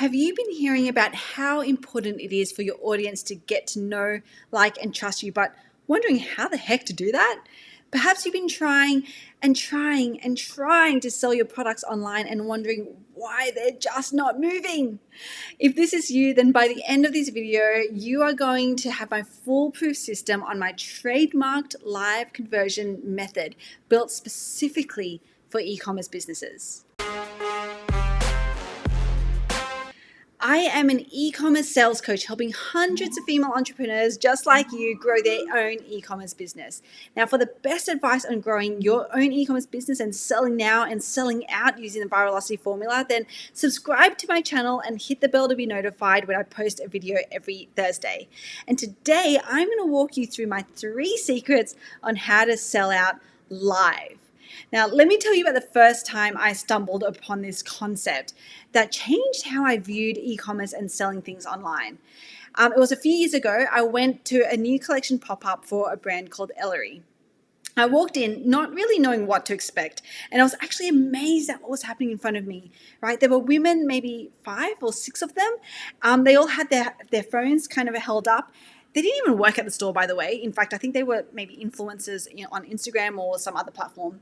Have you been hearing about how important it is for your audience to get to know, like, and trust you, but wondering how the heck to do that? Perhaps you've been trying and trying and trying to sell your products online and wondering why they're just not moving. If this is you, then by the end of this video, you are going to have my foolproof system on my trademarked live conversion method built specifically for e-commerce businesses. I am an e-commerce sales coach helping hundreds of female entrepreneurs just like you grow their own e-commerce business. Now, for the best advice on growing your own e-commerce business and selling now and selling out using the Viralocity formula, then subscribe to my channel and hit the bell to be notified when I post a video every Thursday. And today, I'm going to walk you through my 3 secrets on how to sell out live. Now, let me tell you about the first time I stumbled upon this concept that changed how I viewed e-commerce and selling things online. It was a few years ago. I went to a new collection pop-up for a brand called Ellery. I walked in not really knowing what to expect, and I was actually amazed at what was happening in front of me, right? There were women, maybe 5 or 6 of them. They all had their phones kind of held up. They didn't even work at the store, by the way. In fact, I think they were maybe influencers on Instagram or some other platform.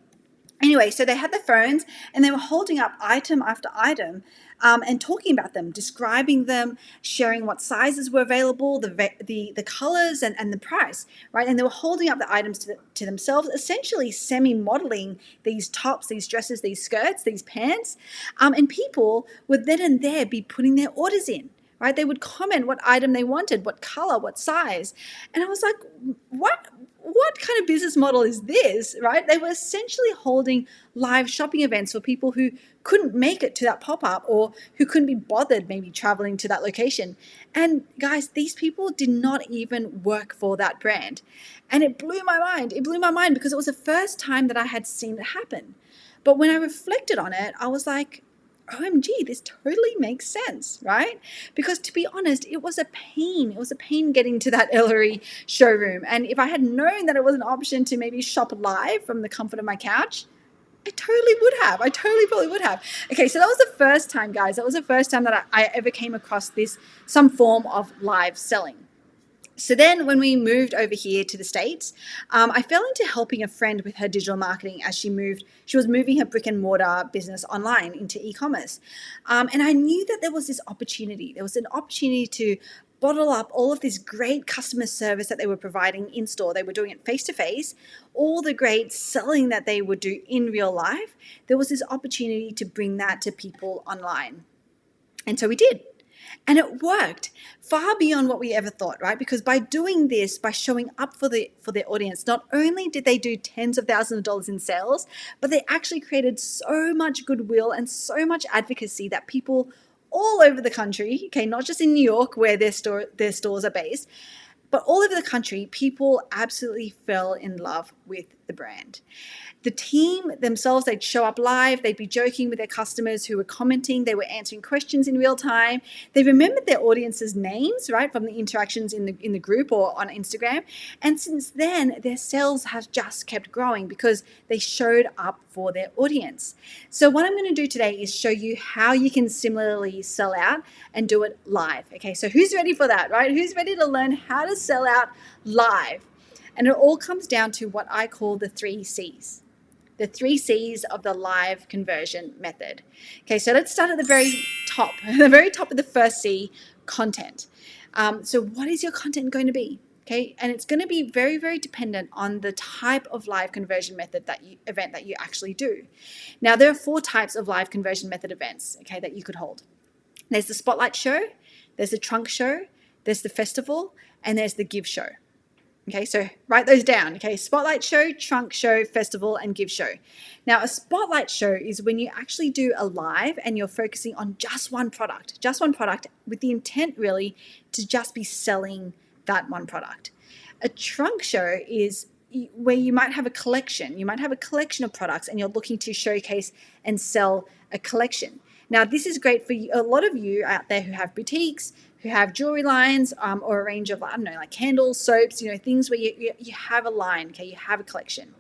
Anyway, so they had the phones and they were holding up item after item and talking about them, describing them, sharing what sizes were available, the colors and the price, right? And they were holding up the items to themselves, essentially semi-modeling these tops, these dresses, these skirts, these pants. And people would then and there be putting their orders in. Right? They would comment what item they wanted, what color, what size. And I was like, what kind of business model is this, right? They were essentially holding live shopping events for people who couldn't make it to that pop-up or who couldn't be bothered maybe traveling to that location. And guys, these people did not even work for that brand. And it blew my mind. It blew my mind because it was the first time that I had seen it happen. But when I reflected on it, I was like, OMG, this totally makes sense, right? Because to be honest, it was a pain. It was a pain getting to that Ellery showroom. And if I had known that it was an option to maybe shop live from the comfort of my couch, I totally would have. I totally probably would have. Okay, so that was the first time, guys. That was the first time that I ever came across some form of live selling. So then when we moved over here to the States, I fell into helping a friend with her digital marketing as she was moving her brick and mortar business online into e-commerce. And I knew that there was this opportunity. There was an opportunity to bottle up all of this great customer service that they were providing in store. They were doing it face-to-face, all the great selling that they would do in real life. There was this opportunity to bring that to people online. And so we did. And it worked far beyond what we ever thought, right? Because by doing this, by showing up for their audience, not only did they do tens of thousands of dollars in sales, but they actually created so much goodwill and so much advocacy that people all over the country, okay, not just in New York where their stores are based, but all over the country, people absolutely fell in love with the brand. The team themselves, they'd show up live, they'd be joking with their customers who were commenting, they were answering questions in real time. They remembered their audience's names, right, from the interactions in the group or on Instagram. And since then, their sales have just kept growing because they showed up for their audience. So what I'm going to do today is show you how you can similarly sell out and do it live. Okay, so who's ready for that, right? Who's ready to learn how to sell out live? And it all comes down to what I call the 3 C's. The 3 C's of the live conversion method. Okay, so let's start at the very top. The very top of the first C, content. So what is your content going to be? Okay, and it's going to be very, very dependent on the type of live conversion method event that you actually do. Now, there are 4 types of live conversion method events, okay, that you could hold. There's the spotlight show, there's the trunk show, there's the festival, and there's the give show. Okay, so write those down. Okay, spotlight show, trunk show, festival, and give show. Now, a spotlight show is when you actually do a live and you're focusing on just one product with the intent really to just be selling that one product. A trunk show is where you might have a collection. You might have a collection of products and you're looking to showcase and sell a collection. Now, this is great for a lot of you out there who have boutiques, who have jewelry lines, or a range of, I don't know, like candles, soaps, things where you have a line, okay, you have a collection.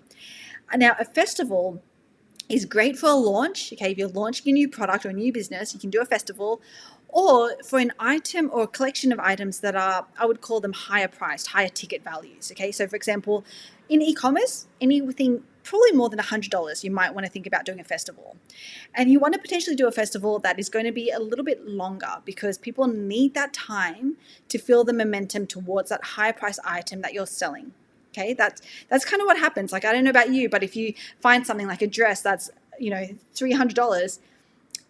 Now, a festival is great for a launch. Okay, if you're launching a new product or a new business, you can do a festival, or for an item or a collection of items that are, I would call them higher priced, higher ticket values. Okay, so for example, in e-commerce, anything probably more than $100, you might want to think about doing a festival. And you want to potentially do a festival that is going to be a little bit longer because people need that time to feel the momentum towards that higher price item that you're selling. Okay, that's kind of what happens. Like, I don't know about you, but if you find something like a dress that's, $300,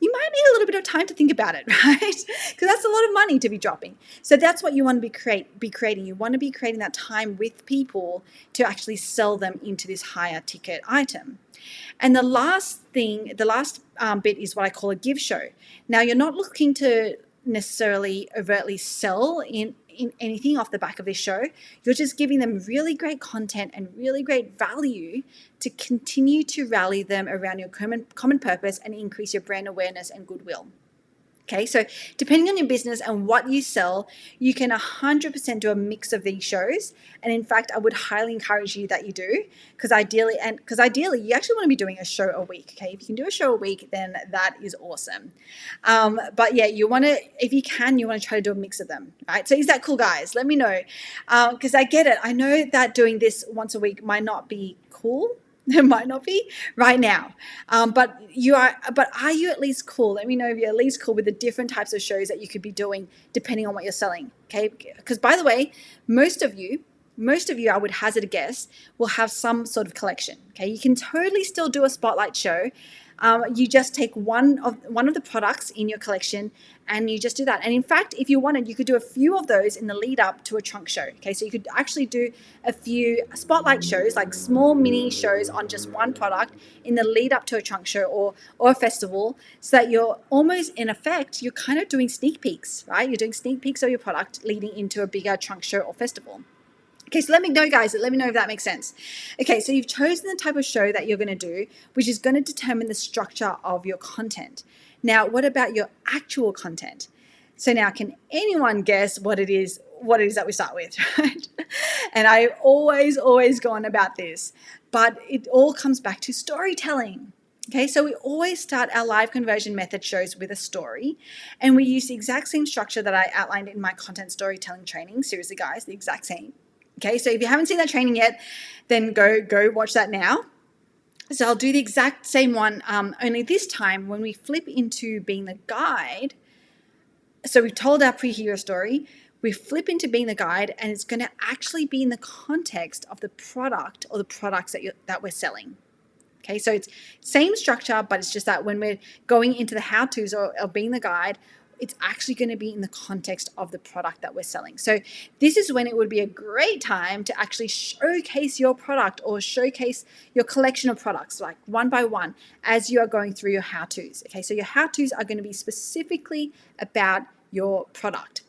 you might need a little bit of time to think about it, right? Because that's a lot of money to be dropping. So that's what you want to be creating. You want to be creating that time with people to actually sell them into this higher ticket item. And the last bit is what I call a give show. Now, you're not looking to necessarily overtly sell in anything off the back of this show. You're just giving them really great content and really great value to continue to rally them around your common purpose and increase your brand awareness and goodwill. Okay, so depending on your business and what you sell, you can 100% do a mix of these shows. And in fact, I would highly encourage you that you do, because ideally, you actually want to be doing a show a week. Okay, if you can do a show a week, then that is awesome. But yeah, if you can, you want to try to do a mix of them. Right? So is that cool, guys? Let me know, because I get it. I know that doing this once a week might not be cool. It might not be right now, but are you at least cool? Let me know if you're at least cool with the different types of shows that you could be doing depending on what you're selling. Okay, because by the way, most of you, I would hazard a guess, will have some sort of collection. Okay, you can totally still do a spotlight show. You just take one of the products in your collection and you just do that. And in fact, if you wanted, you could do a few of those in the lead up to a trunk show. Okay, so you could actually do a few spotlight shows, like small mini shows on just one product in the lead up to a trunk show or a festival, so that you're almost, in effect, you're kind of doing sneak peeks, right? You're doing sneak peeks of your product leading into a bigger trunk show or festival. Okay, so let me know, guys. Let me know if that makes sense. Okay, so you've chosen the type of show that you're going to do, which is going to determine the structure of your content. Now, what about your actual content? So now, can anyone guess what it is that we start with, right? And I always go on about this, but it all comes back to storytelling. Okay, so we always start our live conversion method shows with a story, and we use the exact same structure that I outlined in my content storytelling training. Seriously, guys, the exact same. Okay, so if you haven't seen that training yet, then go watch that now. So I'll do the exact same one, only this time when we flip into being the guide. So we've told our pre-hero story, we flip into being the guide, and it's going to actually be in the context of the product or the products that we're selling. Okay, so it's same structure, but it's just that when we're going into the how-tos or being the guide, it's actually going to be in the context of the product that we're selling. So this is when it would be a great time to actually showcase your product or showcase your collection of products, like one by one, as you are going through your how-tos. Okay, so your how-tos are going to be specifically about your product.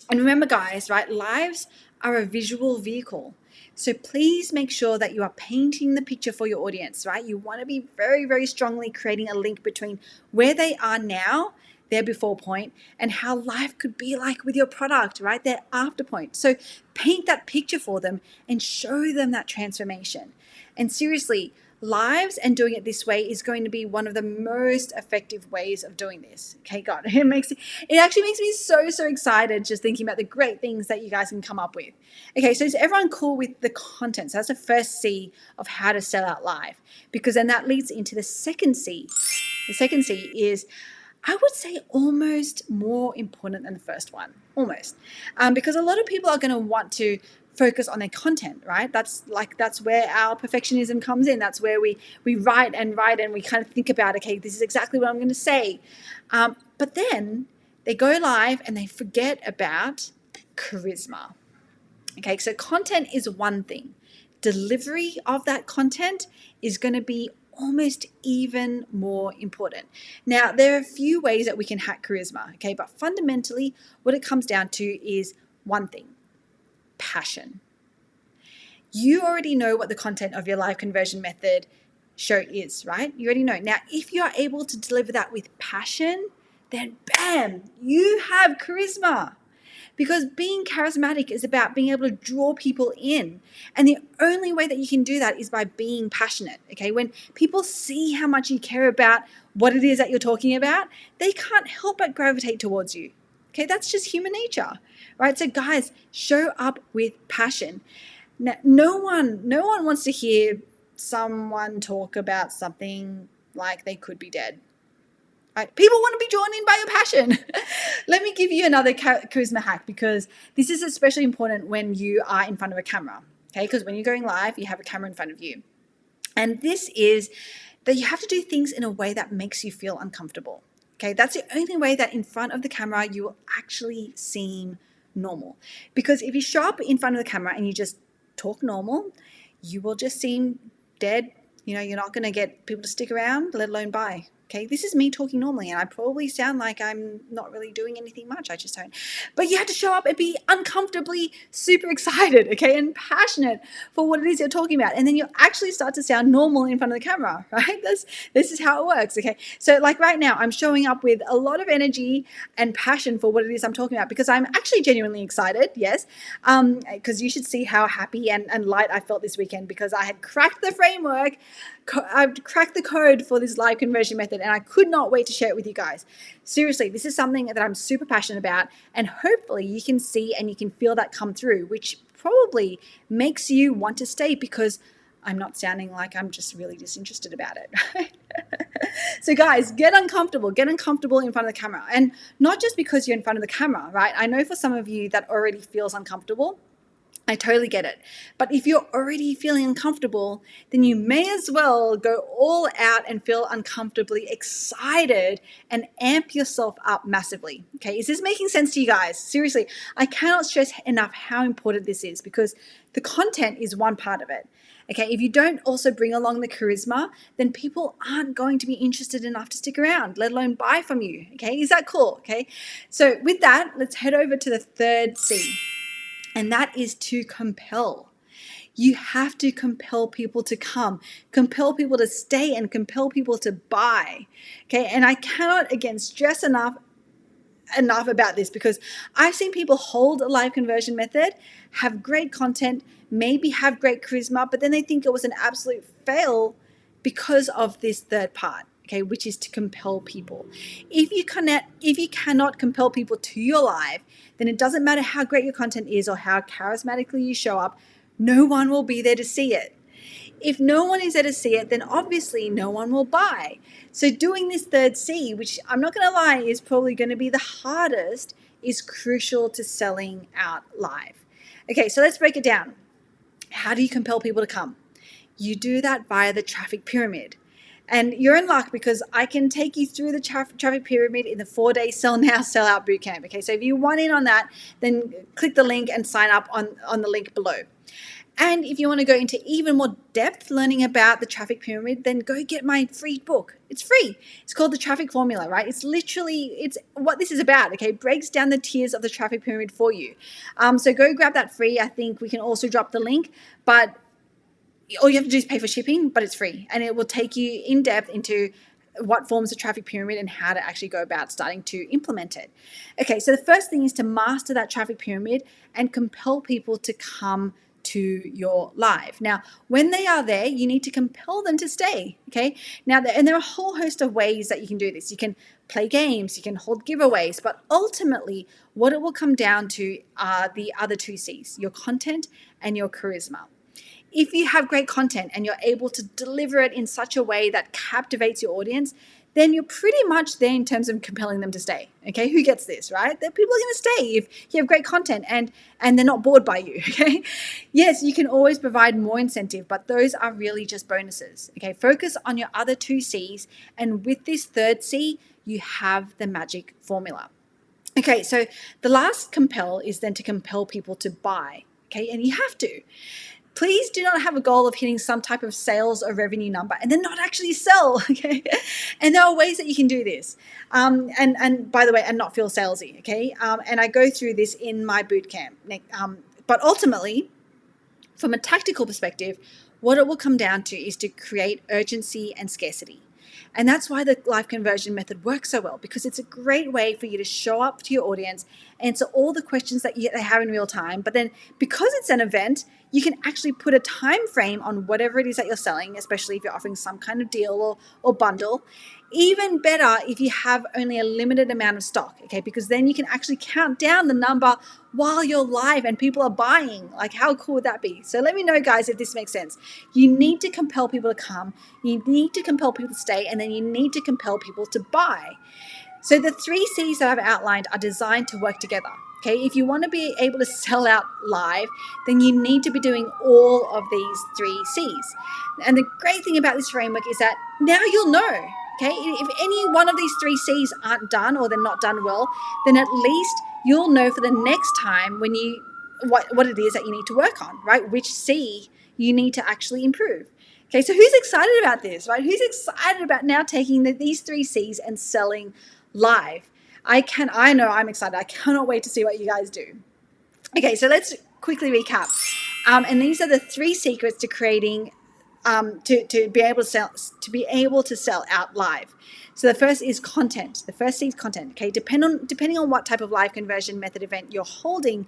And remember, guys, right, lives are a visual vehicle. So please make sure that you are painting the picture for your audience, right? You want to be very, very strongly creating a link between where they are now, their before point, and how life could be like with your product, right? Their after point. So paint that picture for them and show them that transformation. And seriously, lives and doing it this way is going to be one of the most effective ways of doing this. Okay, God, it actually makes me so excited just thinking about the great things that you guys can come up with. Okay, so is everyone cool with the content? So that's the first C of how to sell out live, because then that leads into the second C. The second C is, I would say, almost more important than the first one, almost, because a lot of people are going to want to focus on their content, right? That's where our perfectionism comes in. That's where we write and we kind of think about, okay, this is exactly what I'm going to say. But then they go live and they forget about charisma. Okay, so content is one thing. Delivery of that content is going to be almost even more important. Now, there are a few ways that we can hack charisma, okay? But fundamentally, what it comes down to is one thing: passion. You already know what the content of your live conversion method show is, right? You already know. Now, if you are able to deliver that with passion, then bam, you have charisma. because being charismatic is about being able to draw people in. And the only way that you can do that is by being passionate, okay? When people see how much you care about what it is that you're talking about, they can't help but gravitate towards you. Okay, that's just human nature, right? So guys, show up with passion. Now, no one wants to hear someone talk about something like they could be dead. Right? People want to be drawn in by your passion. Let me give you another charisma hack, because this is especially important when you are in front of a camera. Okay, because when you're going live, you have a camera in front of you. And this is that you have to do things in a way that makes you feel uncomfortable. Okay, that's the only way that in front of the camera you will actually seem normal. Because if you show up in front of the camera and you just talk normal, you will just seem dead. You know, you're not going to get people to stick around, let alone buy. Okay, this is me talking normally, and I probably sound like I'm not really doing anything much. I just don't. But you have to show up and be uncomfortably super excited, okay, and passionate for what it is you're talking about. And then you'll actually start to sound normal in front of the camera, right? This is how it works, okay? So like right now, I'm showing up with a lot of energy and passion for what it is I'm talking about, because I'm actually genuinely excited, yes, because you should see how happy and light I felt this weekend, because I had cracked the framework. I've cracked the code for this live conversion method, and I could not wait to share it with you guys. Seriously, this is something that I'm super passionate about, and hopefully you can see and you can feel that come through, which probably makes you want to stay, because I'm not sounding like I'm just really disinterested about it. Right? So guys, get uncomfortable in front of the camera, and not just because you're in front of the camera, right? I know for some of you that already feels uncomfortable. I totally get it. But if you're already feeling uncomfortable, then you may as well go all out and feel uncomfortably excited and amp yourself up massively. Okay, is this making sense to you guys? Seriously, I cannot stress enough how important this is, because the content is one part of it. Okay, if you don't also bring along the charisma, then people aren't going to be interested enough to stick around, let alone buy from you. Okay, is that cool? Okay, so with that, let's head over to the third C. And that is to compel. You have to compel people to come, compel people to stay, and compel people to buy. Okay, and I cannot again stress enough about this, because I've seen people hold a live conversion method, have great content, maybe have great charisma, but then they think it was an absolute fail because of this third part. Okay, which is to compel people. If you cannot compel people to your live, then it doesn't matter how great your content is or how charismatically you show up, no one will be there to see it. If no one is there to see it, then obviously no one will buy. So doing this third C, which I'm not going to lie is probably going to be the hardest, is crucial to selling out live. Okay, so let's break it down. How do you compel people to come? You do that via the traffic pyramid. And you're in luck, because I can take you through the traffic pyramid in the 4-day Sell Now, Sell Out Bootcamp. Okay, so if you want in on that, then click the link and sign up on the link below. And if you want to go into even more depth learning about the traffic pyramid, then go get my free book. It's free. It's called The Traffic Formula, right? It's what this is about, okay? It breaks down the tiers of the traffic pyramid for you. So go grab that free. I think we can also drop the link, but all you have to do is pay for shipping, but it's free, and it will take you in depth into what forms the traffic pyramid and how to actually go about starting to implement it. Okay, so the first thing is to master that traffic pyramid and compel people to come to your live. Now, when they are there, you need to compel them to stay, okay? Now, and there are a whole host of ways that you can do this. You can play games, you can hold giveaways, but ultimately what it will come down to are the other two C's, your content and your charisma. If you have great content and you're able to deliver it in such a way that captivates your audience, then you're pretty much there in terms of compelling them to stay. Okay, who gets this, right? That people are going to stay if you have great content and they're not bored by you. Okay, yes, you can always provide more incentive, but those are really just bonuses. Okay, focus on your other two C's, and with this third C, you have the magic formula. Okay, so the last compel is then to compel people to buy. Okay, and you have to. Please do not have a goal of hitting some type of sales or revenue number and then not actually sell, okay? And there are ways that you can do this. And by the way, and not feel salesy, okay? And I go through this in my bootcamp. But ultimately, from a tactical perspective, what it will come down to is to create urgency and scarcity. And that's why the live conversion method works so well, because it's a great way for you to show up to your audience, answer all the questions that they have in real time. But then because it's an event, you can actually put a time frame on whatever it is that you're selling, especially if you're offering some kind of deal or bundle. Even better if you have only a limited amount of stock, okay? Because then you can actually count down the number while you're live and people are buying. Like, how cool would that be? So let me know, guys, if this makes sense. You need to compel people to come, you need to compel people to stay, and then you need to compel people to buy. So the 3 C's that I've outlined are designed to work together. Okay, if you want to be able to sell out live, then you need to be doing all of these 3 C's. And the great thing about this framework is that now you'll know. Okay, if any one of these 3 C's aren't done, or they're not done well, then at least you'll know for the next time when you what it is that you need to work on, right? Which C you need to actually improve. Okay, so who's excited about this, right? Who's excited about now taking these 3 C's and selling live? I know I'm excited. I cannot wait to see what you guys do. Okay, so let's quickly recap. And these are the 3 secrets to creating to be able to sell out live. So the first is content. The first C is content. Okay, depending on what type of live conversion method event you're holding,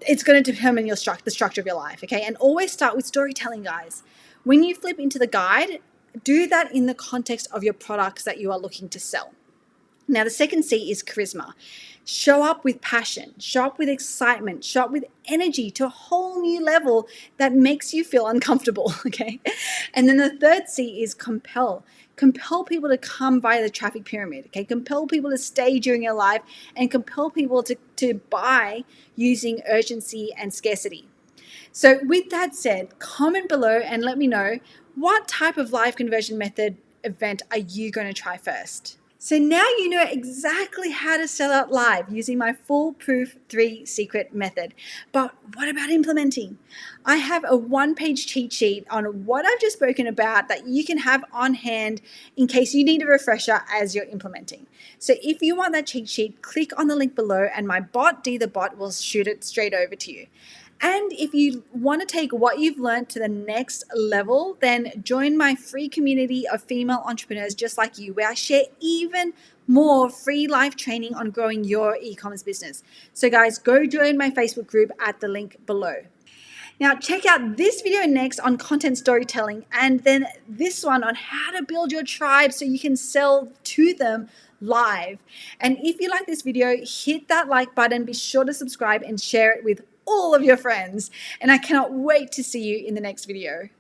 it's going to determine the structure of your life. Okay, and always start with storytelling, guys. When you flip into the guide, do that in the context of your products that you are looking to sell. Now, the second C is charisma. Show up with passion, show up with excitement, show up with energy to a whole new level that makes you feel uncomfortable, okay? And then the third C is compel. Compel people to come via the traffic pyramid, okay? Compel people to stay during your live, and compel people to buy using urgency and scarcity. So with that said, comment below and let me know, what type of live conversion method event are you going to try first? So now you know exactly how to sell out live using my foolproof 3 secret method. But what about implementing? I have a 1-page cheat sheet on what I've just spoken about that you can have on hand in case you need a refresher as you're implementing. So if you want that cheat sheet, click on the link below and my bot, Deirdre Bot, will shoot it straight over to you. And if you want to take what you've learned to the next level, then join my free community of female entrepreneurs just like you, where I share even more free live training on growing your e-commerce business. So guys, go join my Facebook group at the link below. Now, check out this video next on content storytelling, and then this one on how to build your tribe so you can sell to them live. And if you like this video, hit that like button, be sure to subscribe and share it with all of your friends. And I cannot wait to see you in the next video.